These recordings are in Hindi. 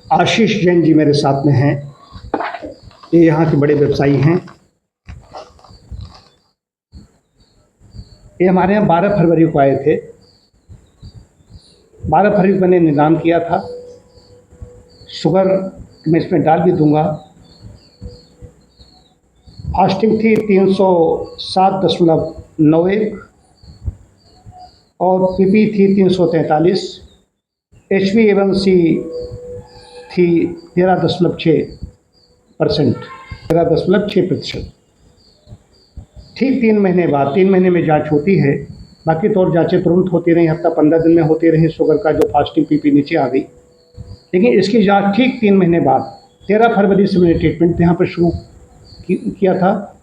आशीष जैन जी मेरे साथ में हैं। ये यहाँ के बड़े व्यवसायी हैं। ये हमारे यहाँ 12 फरवरी को आए थे। 12 फरवरी को मैंने निदान किया था। शुगर मैं इसमें डाल भी दूंगा। फास्टिंग थी 307.91 और पीपी थी 343। HbA1c थी 13.6%। 13.6%। ठीक 3 महीने बाद, 3 महीने में जांच होती है। बाकी तो और जांचें तुरंत होती रही, हफ्ता 15 दिन में होती रही। शुगर का जो फास्टिंग पीपी नीचे आ गई, लेकिन इसकी जांच ठीक 3 महीने बाद 13 फरवरी से मैंने ट्रीटमेंट यहाँ पर शुरू किया था।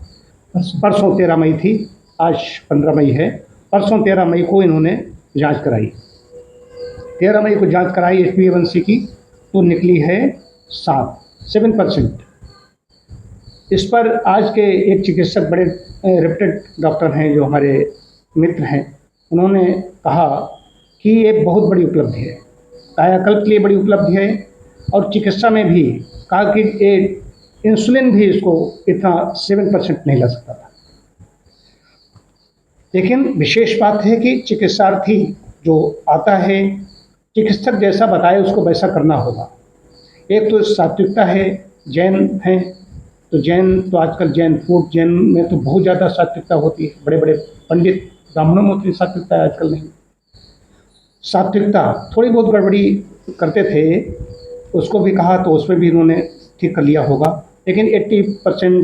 परसों 13 मई थी, आज 15 मई है। परसों 13 मई को इन्होंने जांच कराई। 13 मई को जांच कराई HbA1c की, तो निकली है 7% इस पर आज के एक चिकित्सक, बड़े रेप्यूटेड डॉक्टर हैं जो हमारे मित्र हैं, उन्होंने कहा कि ये बहुत बड़ी उपलब्धि है, कायाकल्प के लिए बड़ी उपलब्धि है। और चिकित्सा में भी कहा कि इंसुलिन भी इसको इतना 7% नहीं ला सकता था। लेकिन विशेष बात है कि चिकित्सार्थी जो आता है, चिकित्सक जैसा बताए उसको वैसा करना होगा। एक तो सात्विकता है, जैन हैं तो जैन तो आजकल जैन फूड, जैन में तो बहुत ज़्यादा सात्विकता होती है। बड़े बड़े पंडित ब्राह्मणों में उतनी सात्विकता है आजकल नहीं। सात्विकता थोड़ी बहुत गड़बड़ी करते थे, उसको भी कहा तो उसमें भी इन्होंने ठीक कर लिया होगा। लेकिन 80%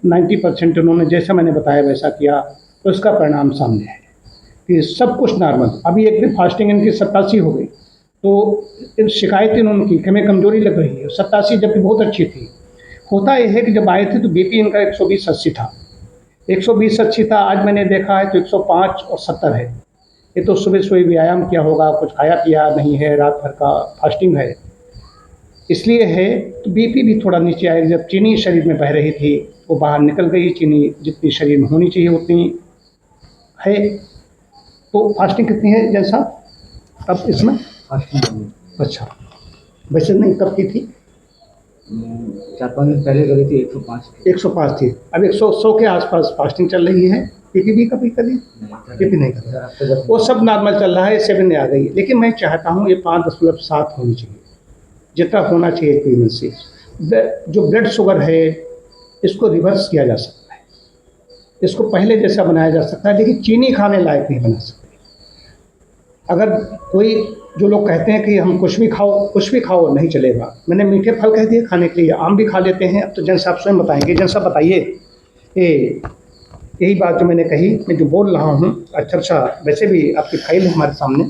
90% उन्होंने जैसा मैंने बताया वैसा किया, तो इसका परिणाम सामने है कि सब कुछ नॉर्मल। अभी एक दिन फास्टिंग इनकी 87 हो गई, तो शिकायत इन्होंने की कि हमें कमजोरी लग रही है। 87 जबकि बहुत अच्छी थी। होता यह है कि जब आए थे तो बीपी इनका 120/80 था। 120/80 था, आज मैंने देखा है तो 105 और 70 है। ये तो सुबह सुबह व्यायाम किया होगा, कुछ खाया पिया नहीं है, रात भर का फास्टिंग है, इसलिए है। तो बीपी भी थोड़ा नीचे आया। जब चीनी शरीर में बह रही थी वो बाहर निकल गई। चीनी जितनी शरीर में होनी चाहिए उतनी है। तो फास्टिंग कितनी है जैसा अब इसमें? अच्छा, वैसे नहीं, कब की थी? 4-5 दिन पहले करी थी 105 थी। अब 100 के आसपास फास्टिंग चल रही है। पीपी भी कभी कभी पीपी नहीं कर, वो सब नॉर्मल चल रहा है। 7 आ गई, लेकिन मैं चाहता हूँ ये 5.7 होनी चाहिए, जितना होना चाहिए HbA1c। जो ब्लड शुगर है इसको रिवर्स किया जा सकता है, इसको पहले जैसा बनाया जा सकता है, लेकिन चीनी खाने लायक नहीं बना सकते। अगर कोई, जो लोग कहते हैं कि हम कुछ भी खाओ नहीं चलेगा। मैंने मीठे फल कह दिए खाने के लिए, आम भी खा लेते हैं। अब तो जन साहब स्वयं बताएंगे। जन साहब बताइए, यही बात जो मैंने कही, मैं जो बोल रहा हूँ। अच्छा, वैसे भी आपकी फाइल है हमारे सामने,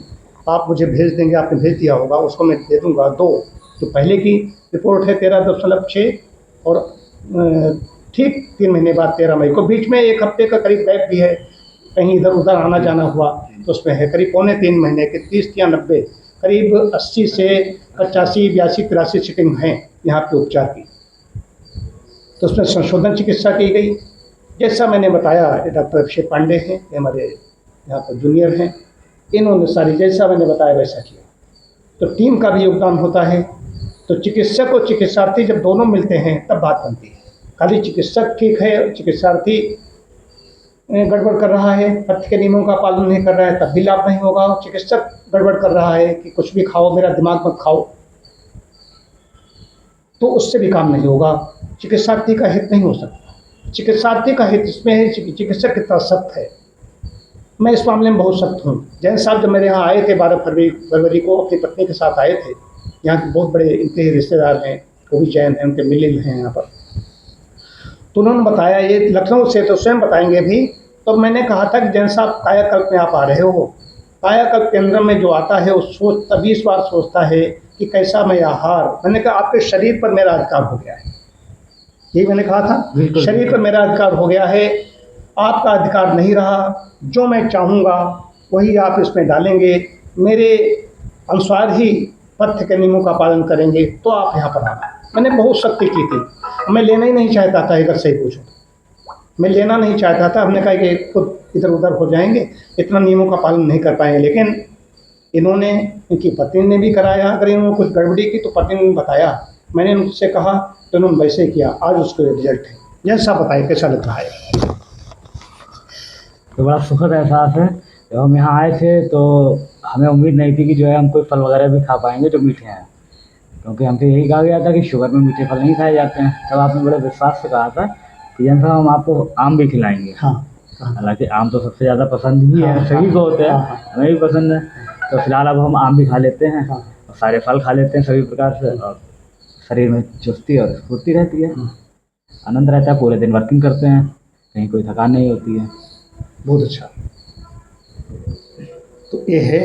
आप मुझे भेज देंगे, आपने भेज दिया होगा, उसको मैं दे दूँगा। जो पहले की रिपोर्ट है 13.6 और ठीक 3 महीने बाद 13 मई को, बीच में 1 हफ्ते का करीब गैप भी है, कहीं इधर उधर आना जाना हुआ, तो उसमें है करीब 3.25 महीने के 30 या 90, करीब 80 से 85, 82, 83 सीटिंग हैं यहाँ पे उपचार की। तो उसमें संशोधन चिकित्सा की गई, जैसा मैंने बताया। डॉक्टर अभिषेक पांडे हैं, ये हमारे यहाँ पर जूनियर हैं, इन्होंने सारी जैसा मैंने बताया वैसा किया। तो टीम का भी योगदान होता है। तो चिकित्सक और चिकित्सार्थी जब दोनों मिलते हैं तब बात बनती है। खाली चिकित्सक ठीक है, चिकित्सार्थी गड़बड़ कर रहा है, पथ्य के नियमों का पालन नहीं कर रहा है, तब भी लाभ नहीं होगा। चिकित्सक गड़बड़ कर रहा है कि कुछ भी खाओ, मेरा दिमाग मत खाओ, तो उससे भी काम नहीं होगा। चिकित्सार्थी का हित नहीं हो सकता। चिकित्सार्थी का हित इसमें है कि चिकित्सक कितना सख्त है। मैं इस मामले में बहुत सख्त हूँ। जैन साहब जब मेरे यहाँ आए थे 12 फरवरी को, अपनी पत्नी के साथ आए थे। यहाँ के बहुत बड़े इनके रिश्तेदार हैं, वो भी जैन हैं, उनके मिलिल हैं यहाँ पर। तो उन्होंने बताया, ये लखनऊ से तो स्वयं बताएंगे भी। तो मैंने कहा था कि जैन साहब कायाकल्प में आप आ रहे हो, कायाकल्प केंद्र में जो आता है वो सोच 20 बार सोचता है कि कैसा मैं आहार। मैंने कहा आपके शरीर पर मेरा अधिकार हो गया है, यही मैंने कहा था। शरीर पर मेरा अधिकार हो गया है, आपका अधिकार नहीं रहा। जो मैं चाहूँगा वही आप इसमें डालेंगे, मेरे अनुसार ही पथ्य के नियमों का पालन करेंगे, तो आप यहाँ पर आना। मैंने बहुत सख्ती की थी। मैं लेना ही नहीं चाहता था, अगर सही पूछो मैं लेना नहीं चाहता था। हमने कहा कि खुद इधर उधर हो जाएंगे, इतना नियमों का पालन नहीं कर पाएंगे। लेकिन इन्होंने, इनकी पत्नी ने भी कराया। अगर इन्होंने कुछ गड़बड़ी की तो पत्नी ने बताया, मैंने उनसे कहा तो उन्होंने वैसे ही किया। आज उसका रिजल्ट है। जैसा बताइए कैसा लग रहा है? तो बड़ा सुखद एहसास है। जब हम यहाँ आए थे तो हमें उम्मीद नहीं थी कि जो है हम कोई फल वगैरह भी खा पाएंगे जो मीठे हैं, क्योंकि हमसे यही कहा गया था कि शुगर में मीठे फल नहीं खाए जाते हैं। तब आपने बड़े विश्वास से कहा था कि जैन साहब हम आपको आम भी खिलाएंगे। हाँ हाँ हालांकि आम तो सबसे ज़्यादा पसंद ही है, हाँ, सभी को होते हैं, हाँ, हाँ। हमें भी पसंद है। तो फिलहाल अब हम आम भी खा लेते हैं हाँ। और सारे फल खा लेते हैं सभी प्रकार से, और शरीर में चुस्ती और स्फूर्ति रहती है, आनंद रहता है। पूरे दिन वर्किंग करते हैं, कहीं कोई थकान नहीं होती है। बहुत अच्छा। तो ये है,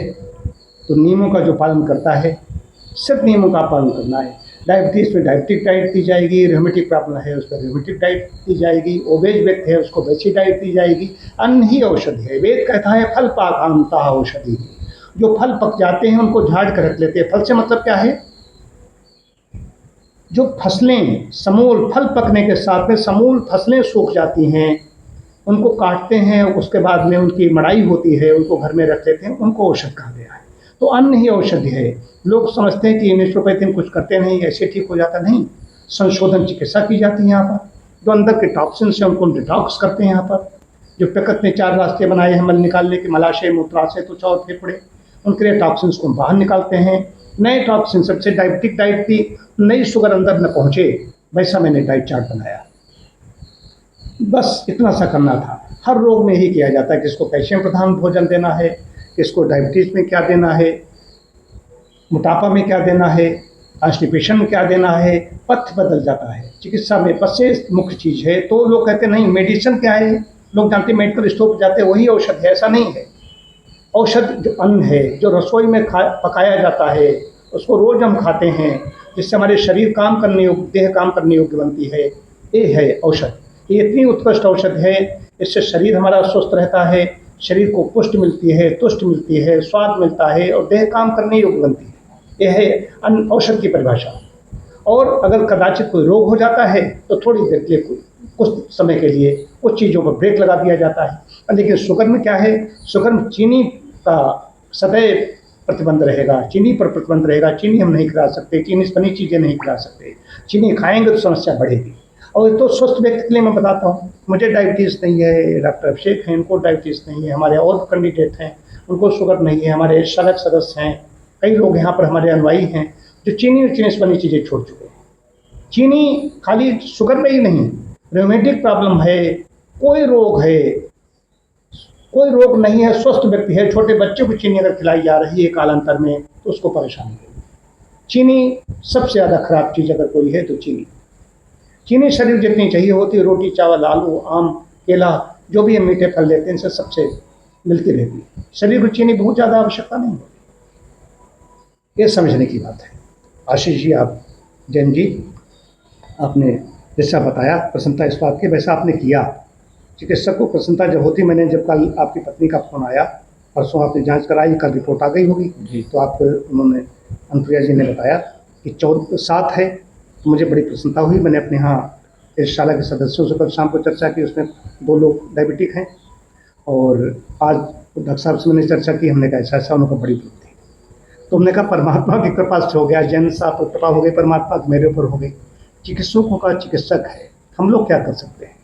तो नियमों का जो पालन करता है, सिर्फ नियमों का पालन करना है। डायबिटीज़ पे डायबिटिक डाइट दी जाएगी, रेमेटिक प्रॉब्लम है उस पर रेमेटिक डाइट दी जाएगी, ओबेज व्यक्ति है उसको वैसी डाइट दी जाएगी। अन्न ही औषधि है। वेद कहता है फल पाकांता औषधि। जो फल पक जाते हैं उनको झाड़ कर रख लेते हैं। फल से मतलब क्या है? जो फसलें समूल, फल पकने के साथ में समूल फसलें सूख जाती हैं, उनको काटते हैं, उसके बाद में उनकी मड़ाई होती है, उनको घर में रख लेते हैं, उनको औषध कहा गया है। तो अन्न ही औषधि है। लोग समझते हैं कि नेचुरोपैथी में कुछ करते नहीं, ऐसे ठीक हो जाता नहीं। संशोधन चिकित्सा की जाती है यहाँ पर। जो अंदर के टॉक्सिन्स हैं उनको डिटॉक्स करते हैं यहाँ पर। जो प्रकृति ने 4 रास्ते बनाए हैं मल निकालने के, मलाशय, मूत्राशय, त्वचा और फेफड़े, उनके लिए टॉक्सिन्स को बाहर निकालते हैं। नए टॉक्सिन, सबसे डायबिटिक डाइट थी, नई शुगर अंदर न पहुँचे, वैसा मैंने डाइट चार्ट बनाया। बस इतना सा करना था। हर रोग में ही किया जाता है, किसको कैल्शियम प्रधान भोजन देना है, किसको डायबिटीज़ में क्या देना है, मोटापा में क्या देना है, कॉन्स्टिपेशन में क्या देना है। पथ्य बदल जाता है। चिकित्सा में पथ्य मुख्य चीज़ है। तो लोग कहते नहीं मेडिसिन क्या है, लोग जानते मेडिकल स्टोर पर जाते वही औषध है, ऐसा नहीं है। औषध जो अन्न है, जो रसोई में पकाया जाता है, उसको रोज़ हम खाते हैं, जिससे हमारे शरीर काम करने योग्य, देह काम करने योग्य बनती है, ये है औषध। ये इतनी उत्कृष्ट औषध है, इससे शरीर हमारा स्वस्थ रहता है, शरीर को पुष्टि मिलती है, तुष्ट मिलती है, स्वाद मिलता है और देह काम करने योग्य बनती है। यह है अन्न औषध की परिभाषा। और अगर कदाचित कोई रोग हो जाता है तो थोड़ी देर के लिए, कुछ समय के लिए कुछ चीज़ों पर ब्रेक लगा दिया जाता है। लेकिन शुगर में क्या है, शुगर में चीनी का सदैव प्रतिबंध रहेगा, चीनी पर प्रतिबंध रहेगा। चीनी हम नहीं खिला सकते, चीनी से बनी चीज़ें नहीं खिला सकते। चीनी खाएंगे तो समस्या बढ़ेगी। और तो स्वस्थ व्यक्ति के लिए मैं बताता हूँ, मुझे डायबिटीज़ नहीं है, डॉक्टर अभिषेक हैं उनको डायबिटीज़ नहीं है, हमारे और कैंडिडेट हैं उनको शुगर नहीं है, हमारे शालक सदस्य हैं, कई लोग यहाँ पर हमारे अनुयायी हैं जो चीनी से बनी चीज़ें छोड़ चुके हैं। चीनी खाली शुगर में ही नहीं, रेमेटिक प्रॉब्लम है, कोई रोग है, कोई रोग नहीं है, स्वस्थ व्यक्ति है, छोटे बच्चे को चीनी अगर खिलाई जा रही है कालांतर में तो उसको परेशानी है। चीनी सबसे ज़्यादा खराब चीज़ अगर कोई है तो चीनी। चीनी शरीर जितनी चाहिए होती है, रोटी, चावल, आलू, आम, केला, जो भी हम मीठे फल लेते हैं इनसे सबसे मिलती रहती है। शरीर को चीनी बहुत ज़्यादा आवश्यकता नहीं होती। ये समझने की बात है। आशीष जी, आप जैन जी, आपने जैसा बताया प्रसन्नता इस बात की, वैसा आपने किया। चिकित्सक को प्रसन्नता जब होती, मैंने जब कल आपकी पत्नी का फ़ोन आया, परसों आपने जांच कराई, कल रिपोर्ट आ गई होगी जी। तो आप, उन्होंने, अनुप्रिया जी ने बताया कि 7 है, तो मुझे बड़ी प्रसन्नता हुई। मैंने अपने यहाँ इस शाला के सदस्यों से कल शाम को चर्चा की, उसमें 2 लोग डायबिटिक हैं और आज डॉक्टर साहब से मैंने चर्चा की, हमने कहा ऐसा ऐसा, उनका बड़ी वृद्धि। तो हमने कहा परमात्मा की कृपा से हो गया, जैन साहब पर कृपा हो गई, परमात्मा की मेरे ऊपर हो गई। चिकित्सकों का चिकित्सक है, हम लोग क्या कर सकते हैं?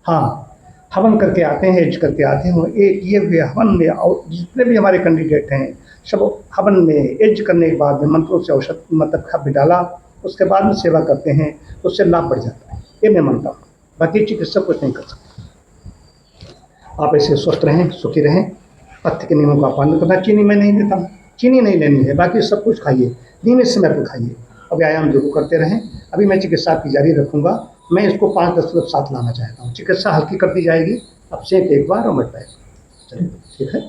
हाँ, हवन करके आते हैं, एज करके आते हैं। ये हुए हवन में, और जितने भी हमारे कैंडिडेट हैं सब हवन में एज करने के बाद में मंत्रों से औषध मतलब खा भी डाला, उसके बाद में सेवा करते हैं तो उससे लाभ बढ़ जाता है। ये मैं मानता हूँ। बाकी चिकित्सक कुछ नहीं कर सकते। आप ऐसे स्वस्थ रहें, सुखी रहें, पथ्य के नियमों का पालन करना। चीनी मैं नहीं लेता, चीनी नहीं लेनी है, बाकी सब कुछ खाइए, नियमित समय पर खाइए और व्यायाम जरूर करते रहें। अभी मैं चिकित्सा की जारी रखूँगा। मैं इसको 5-10 साथ लाना चाहता हूँ। चिकित्सा हल्की कर दी जाएगी, अब से एक बार और मत पाए। चलिए ठीक है।